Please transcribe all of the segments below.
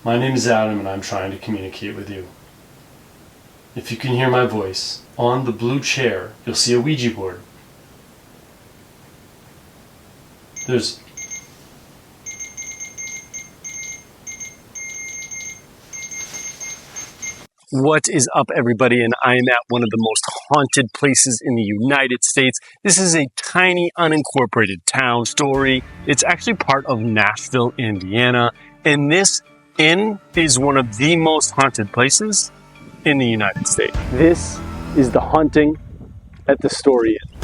My name is Adam and I'm trying to communicate with you. If you can hear my voice, on the blue chair, you'll see a Ouija board. What is up, everybody? And I am at one of the most haunted places in the United States. This is a tiny unincorporated town story. It's actually part of Nashville, Indiana. And this inn is one of the most haunted places in the United States. This is the haunting at the Story Inn.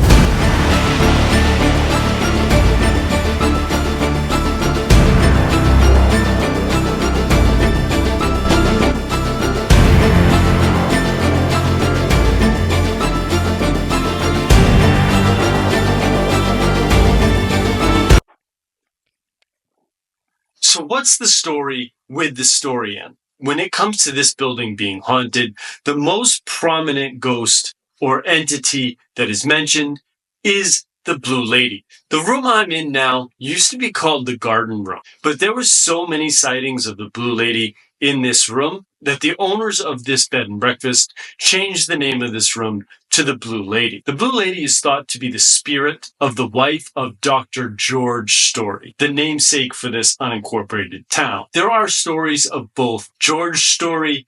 So what's the story with the Story Inn? When it comes to this building being haunted, the most prominent ghost or entity that is mentioned is the Blue Lady. The room I'm in now used to be called the Garden Room, but there were so many sightings of the Blue Lady in this room that the owners of this bed and breakfast changed the name of this room to the Blue Lady. The Blue Lady is thought to be the spirit of the wife of Dr. George Story, the namesake for this unincorporated town. There are stories of both George Story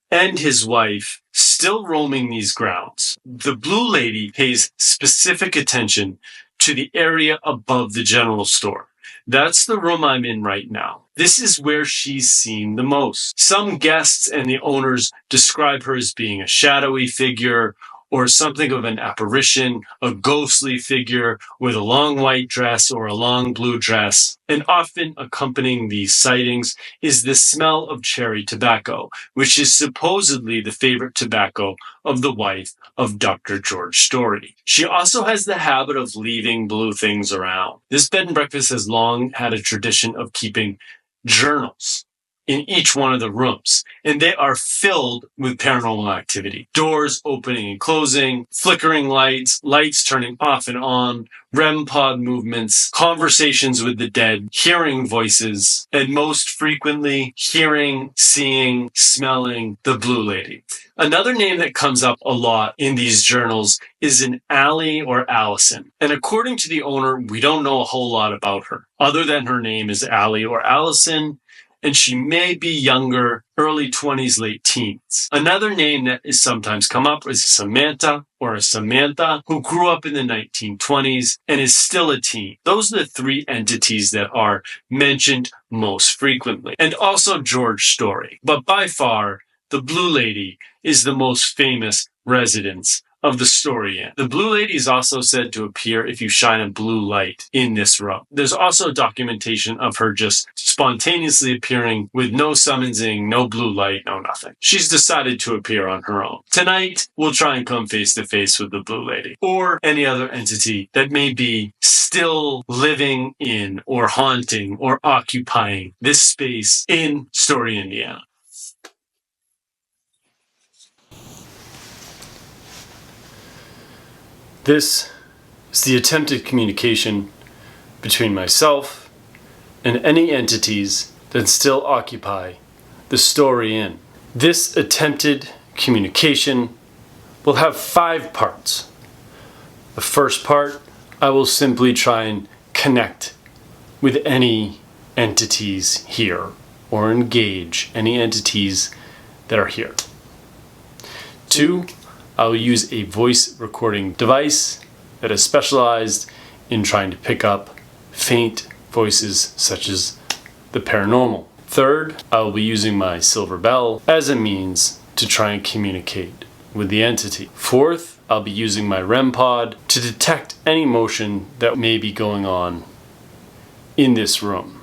and his wife still roaming these grounds. The Blue Lady pays specific attention to the area above the general store. That's the room I'm in right now. This is where she's seen the most. Some guests and the owners describe her as being a shadowy figure or something of an apparition, a ghostly figure with a long white dress or a long blue dress. And often accompanying these sightings is the smell of cherry tobacco, which is supposedly the favorite tobacco of the wife of Dr. George Story. She also has the habit of leaving blue things around. This bed and breakfast has long had a tradition of keeping journals in each one of the rooms, and they are filled with paranormal activity. Doors opening and closing, flickering lights, lights turning off and on, REM pod movements, conversations with the dead, hearing voices, and most frequently hearing, seeing, smelling the Blue Lady. Another name that comes up a lot in these journals is an Allie or Allison. And according to the owner, we don't know a whole lot about her, other than her name is Allie or Allison, and she may be younger, early 20s, late teens. Another name that is sometimes come up is Samantha or a Samantha, who grew up in the 1920s and is still a teen. Those are the three entities that are mentioned most frequently. And also George Story. But by far, the Blue Lady is the most famous residence of the Story Inn. The Blue Lady is also said to appear if you shine a blue light in this room. There's also documentation of her just spontaneously appearing with no summonsing, no blue light, no nothing. She's decided to appear on her own. Tonight, we'll try and come face to face with the Blue Lady or any other entity that may be still living in or haunting or occupying this space in Story, Indiana. This is the attempted communication between myself and any entities that still occupy the Story Inn. This attempted communication will have 5 parts. The first part, I will simply try and connect with any entities here or engage any entities that are here. 2, I will use a voice recording device that is specialized in trying to pick up faint voices such as the paranormal. 3rd, I will be using my silver bell as a means to try and communicate with the entity. 4th, I'll be using my REM pod to detect any motion that may be going on in this room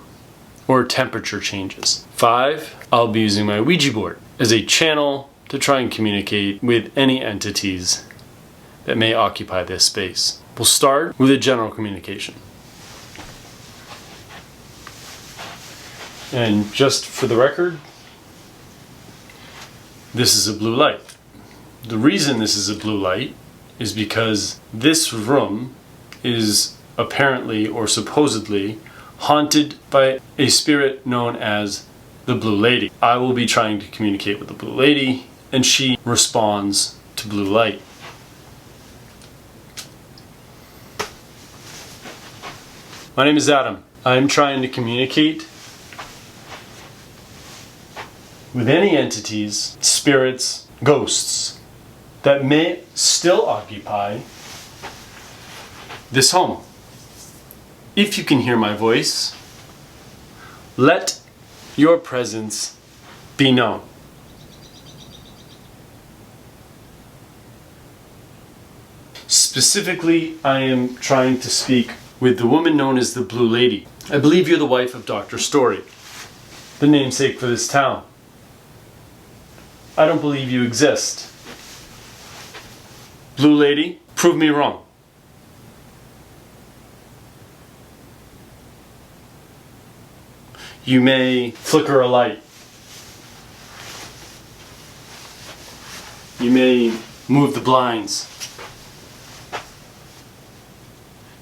or temperature changes. 5, I'll be using my Ouija board as a channel to try and communicate with any entities that may occupy this space. We'll start with a general communication. And just for the record, this is a blue light. The reason this is a blue light is because this room is apparently or supposedly haunted by a spirit known as the blue lady. I will be trying to communicate with the blue lady, and she responds to blue light. My name is Adam. I'm trying to communicate with any entities, spirits, ghosts that may still occupy this home. If you can hear my voice, let your presence be known. Specifically, I am trying to speak with the woman known as the Blue Lady. I believe you're the wife of Dr. Story, the namesake for this town. I don't believe you exist. Blue Lady, prove me wrong. You may flicker a light. You may move the blinds.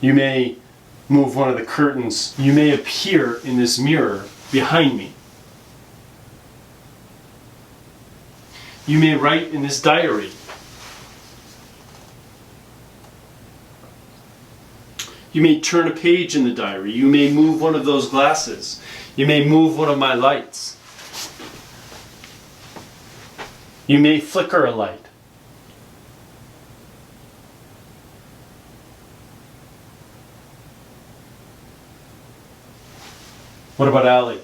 You may move one of the curtains. You may appear in this mirror behind me. You may write in this diary. You may turn a page in the diary. You may move one of those glasses. You may move one of my lights. You may flicker a light. What about Allie?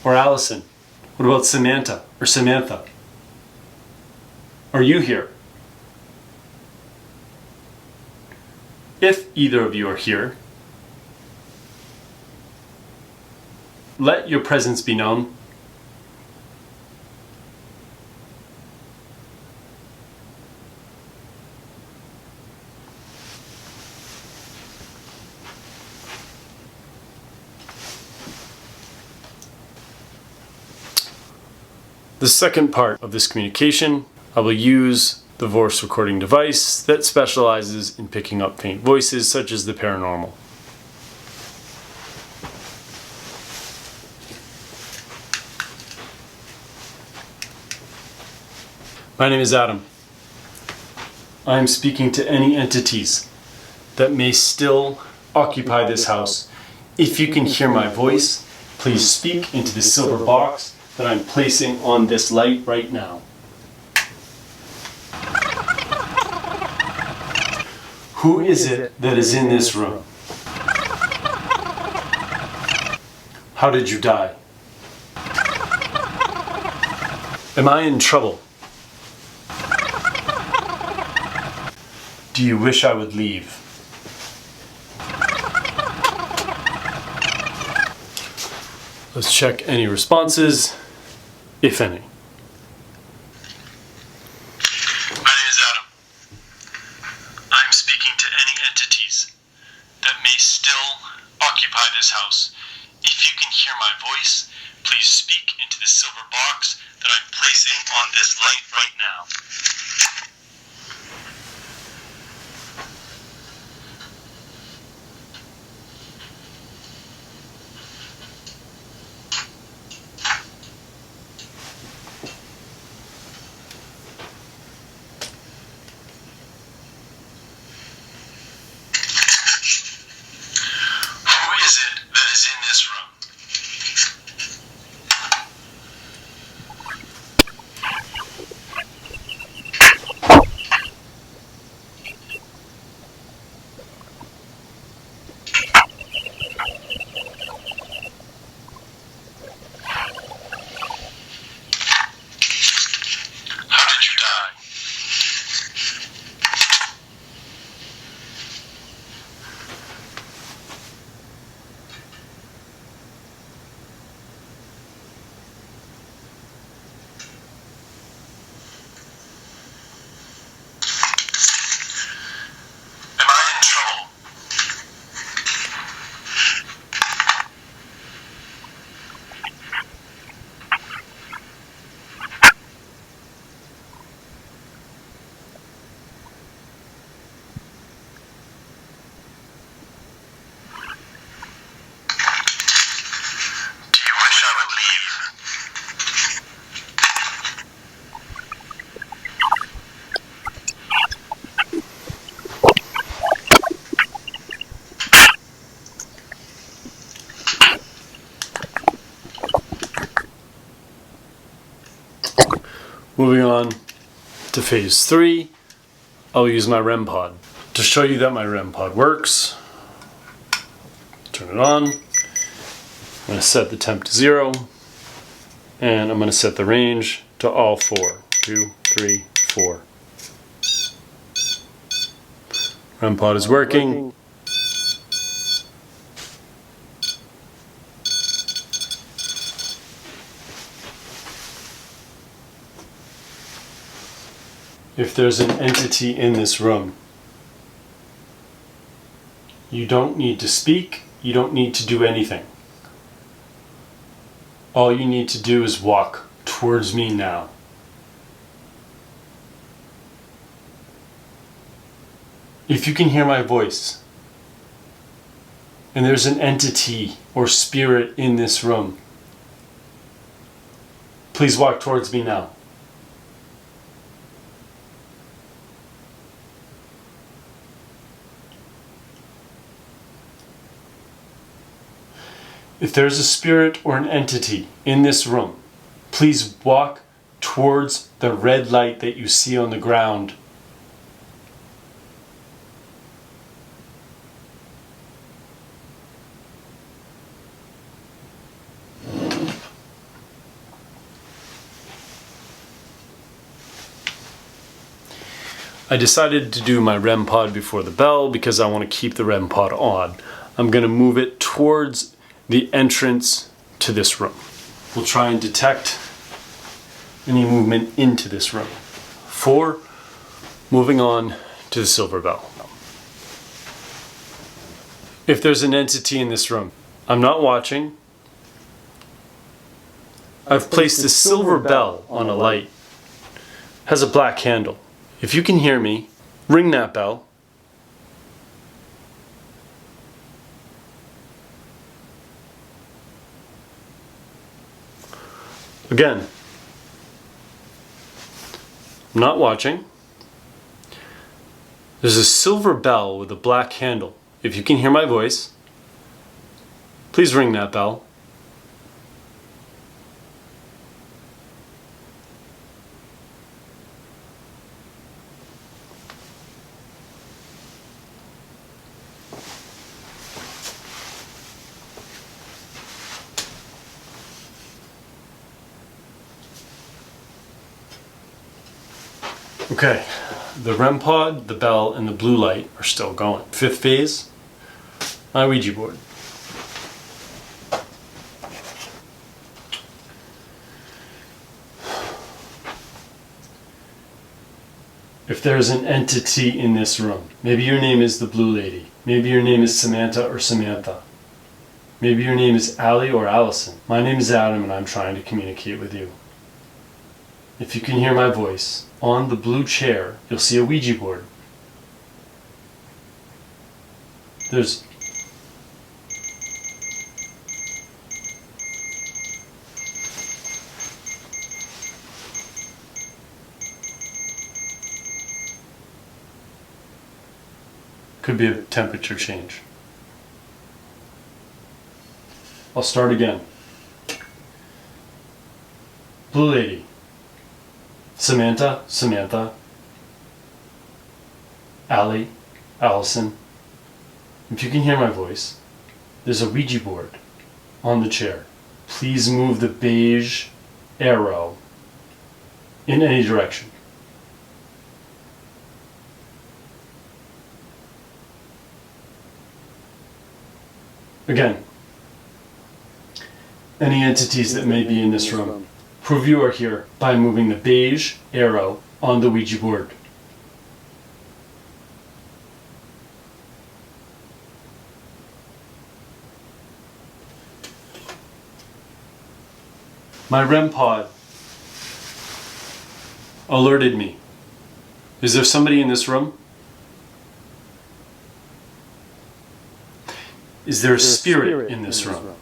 Or Allison? What about Samantha or Samantha? Are you here? If either of you are here, let your presence be known. The second part of this communication, I will use the voice recording device that specializes in picking up faint voices such as the paranormal. My name is Adam. I am speaking to any entities that may still occupy this house. If you can hear my voice, please speak into the silver box that I'm placing on this light right now. Who is it that is in this room? How did you die? Am I in trouble? Do you wish I would leave? Let's check any responses, if any. My name is Adam. I'm speaking to any entities that may still occupy this house. If you can hear my voice, please speak into the silver box that I'm placing on this light right now. Moving on to phase 3, I'll use my REM pod. To show you that my REM pod works, turn it on. I'm going to set the temp to 0, and I'm going to set the range to all 4. 2, 3, 4. REM pod is working. If there's an entity in this room, you don't need to speak, you don't need to do anything. All you need to do is walk towards me now. If you can hear my voice, and there's an entity or spirit in this room, please walk towards me now. If there's a spirit or an entity in this room, please walk towards the red light that you see on the ground. I decided to do my REM pod before the bell because I want to keep the REM pod on. I'm going to move it towards the entrance to this room. We'll try and detect any movement into this room. 4, moving on to the silver bell. If there's an entity in this room, I'm not watching. I've placed a silver bell on a light. It has a black handle. If you can hear me, ring that bell. Again, I'm not watching. There's a silver bell with a black handle. If you can hear my voice, please ring that bell. Okay, the REM pod, the bell, and the blue light are still going. 5th phase, my Ouija board. If there's an entity in this room, maybe your name is the Blue Lady, maybe your name is Samantha or Samantha, maybe your name is Allie or Allison. My name is Adam and I'm trying to communicate with you. If you can hear my voice, on the blue chair, you'll see a Ouija board. There's could be a temperature change. I'll start again. Blue Lady. Samantha, Samantha, Allie, Allison. If you can hear my voice, there's a Ouija board on the chair. Please move the beige arrow in any direction. Again, any entities that may be in this room, prove you are here by moving the beige arrow on the Ouija board. My REM pod alerted me. Is there somebody in this room? Is there a spirit in this room?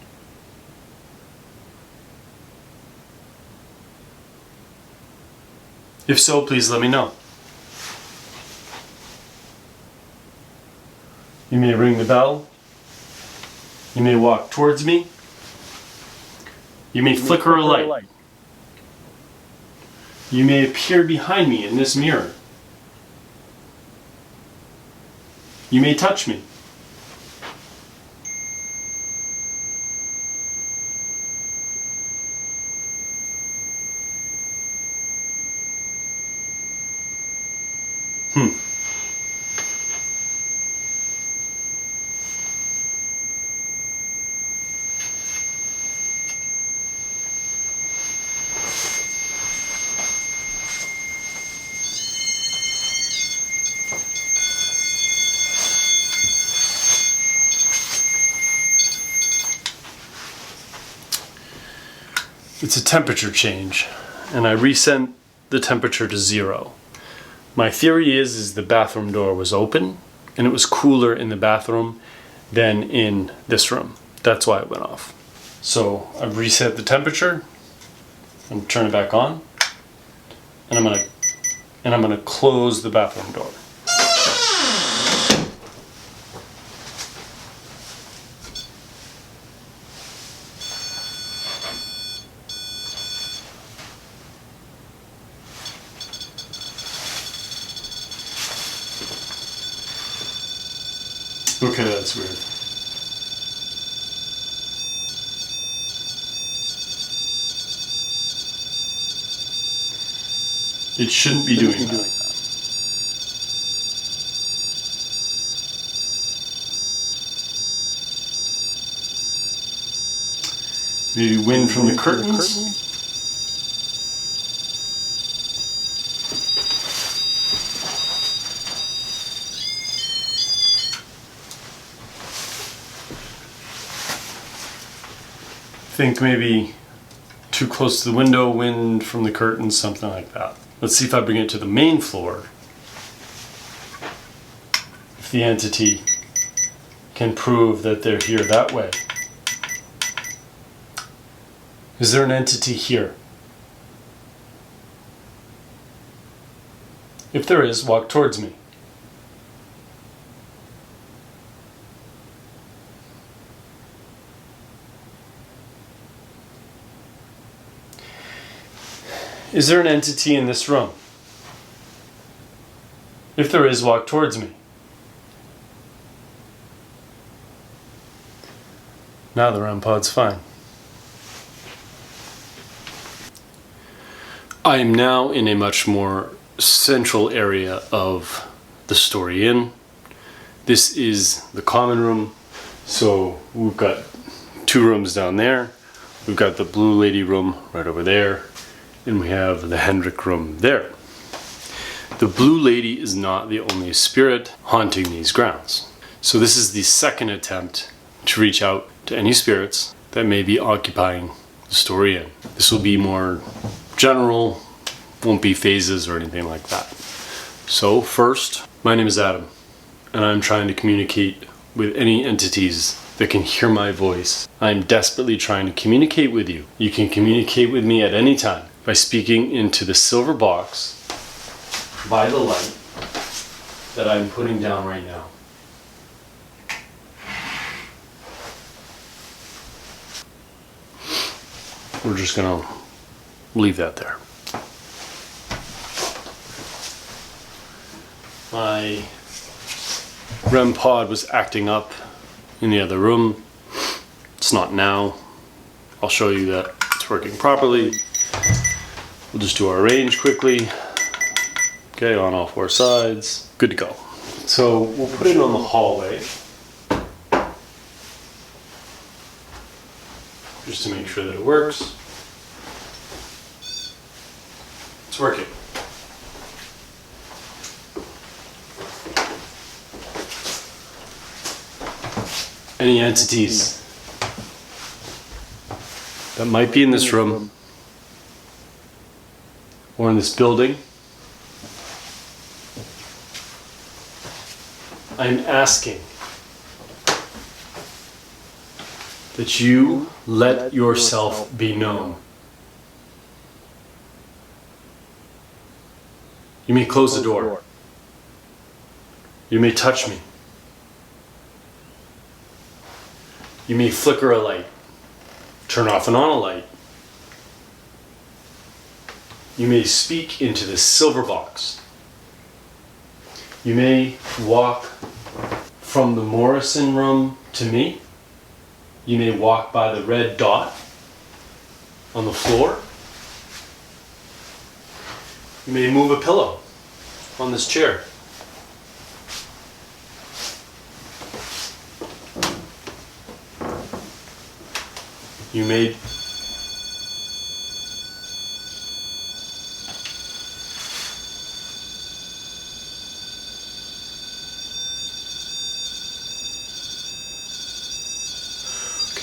If so, please let me know. You may ring the bell. You may walk towards me. You may flicker a light. You may appear behind me in this mirror. You may touch me. It's a temperature change, and I reset the temperature to 0. My theory is the bathroom door was open, and it was cooler in the bathroom than in this room. That's why it went off. So I've reset the temperature. I'm turn it back on, and I'm gonna close the bathroom door. Okay, that's weird. It shouldn't be doing that. Maybe wind from the curtains? Think maybe too close to the window, wind from the curtains, something like that. Let's see if I bring it to the main floor. If the entity can prove that they're here that way. Is there an entity here? If there is, walk towards me. Is there an entity in this room? If there is, walk towards me. Now the REM pod's fine. I am now in a much more central area of the Story Inn. This is the common room. So we've got 2 rooms down there. We've got the Blue Lady room right over there. And we have the Hendrick room there. The Blue Lady is not the only spirit haunting these grounds. So this is the second attempt to reach out to any spirits that may be occupying the Story Inn. This will be more general, won't be phases or anything like that. So first, my name is Adam, and I'm trying to communicate with any entities that can hear my voice. I'm desperately trying to communicate with you. You can communicate with me at any time by speaking into the silver box by the light that I'm putting down right now. We're just gonna leave that there. My REM pod was acting up in the other room. It's not now. I'll show you that it's working properly. We'll just do our range quickly. Okay, on all 4 sides. Good to go. So we'll put it on the hallway. Just to make sure that it works. It's working. Any entities that might be in this room or in this building, I'm asking that you let yourself be known. You may close the door. You may touch me. You may flicker a light, turn off and on a light. You may speak into this silver box. You may walk from the Morrison room to me. You may walk by the red dot on the floor. You may move a pillow on this chair. You may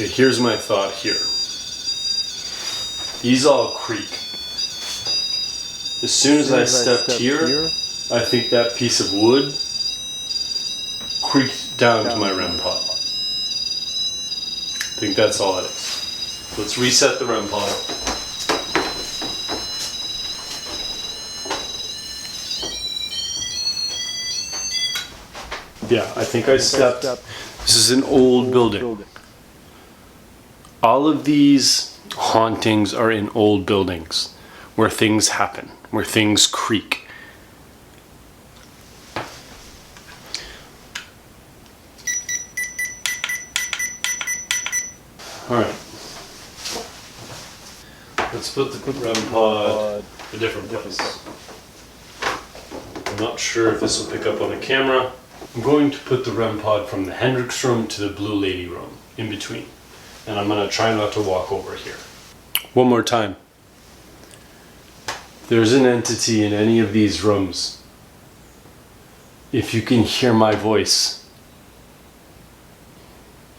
Okay, here's my thought here. These all creak. As soon as I stepped here, I think that piece of wood creaked down to my REM pod. I think that's all it is. Let's reset the REM pod. Yeah, I think I stepped. This is an old building. All of these hauntings are in old buildings where things happen, where things creak. All right. Let's put the REM pod a different place. I'm not sure if this will pick up on the camera. I'm going to put the REM pod from the Hendrix room to the Blue Lady room, in between. And I'm going to try not to walk over here. One more time. If there's an entity in any of these rooms, if you can hear my voice,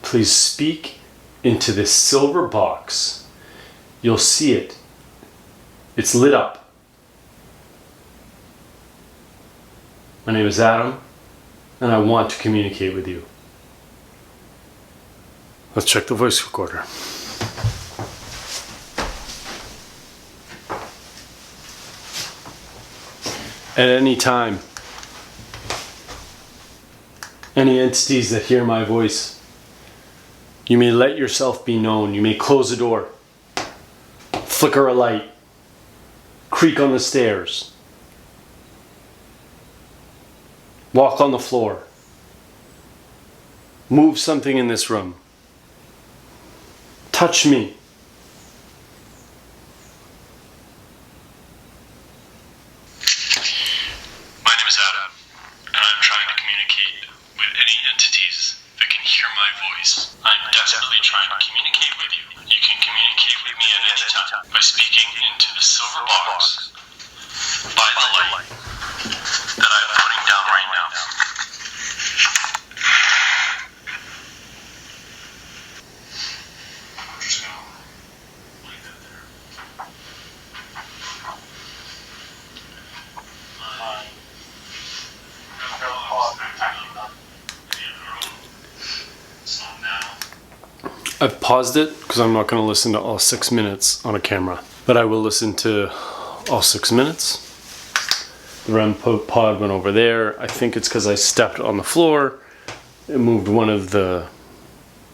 please speak into this silver box. You'll see it. It's lit up. My name is Adam, and I want to communicate with you. Let's check the voice recorder. At any time, any entities that hear my voice, you may let yourself be known. You may close a door, flicker a light, creak on the stairs, walk on the floor, move something in this room. Touch me. My name is Adam, and I'm trying to communicate with any entities that can hear my voice. I'm desperately trying to communicate with you. You can communicate with me at any time by speaking into the silver box by the light that I'm putting down right now. I've paused it because I'm not going to listen to all 6 minutes on a camera, but I will listen to all 6 minutes. The REM pod went over there. I think it's because I stepped on the floor and moved one of the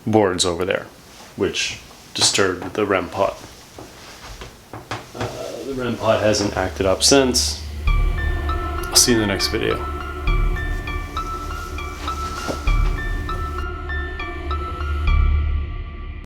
boards over there, which disturbed the REM pod. The REM pod hasn't acted up since. I'll see you in the next video.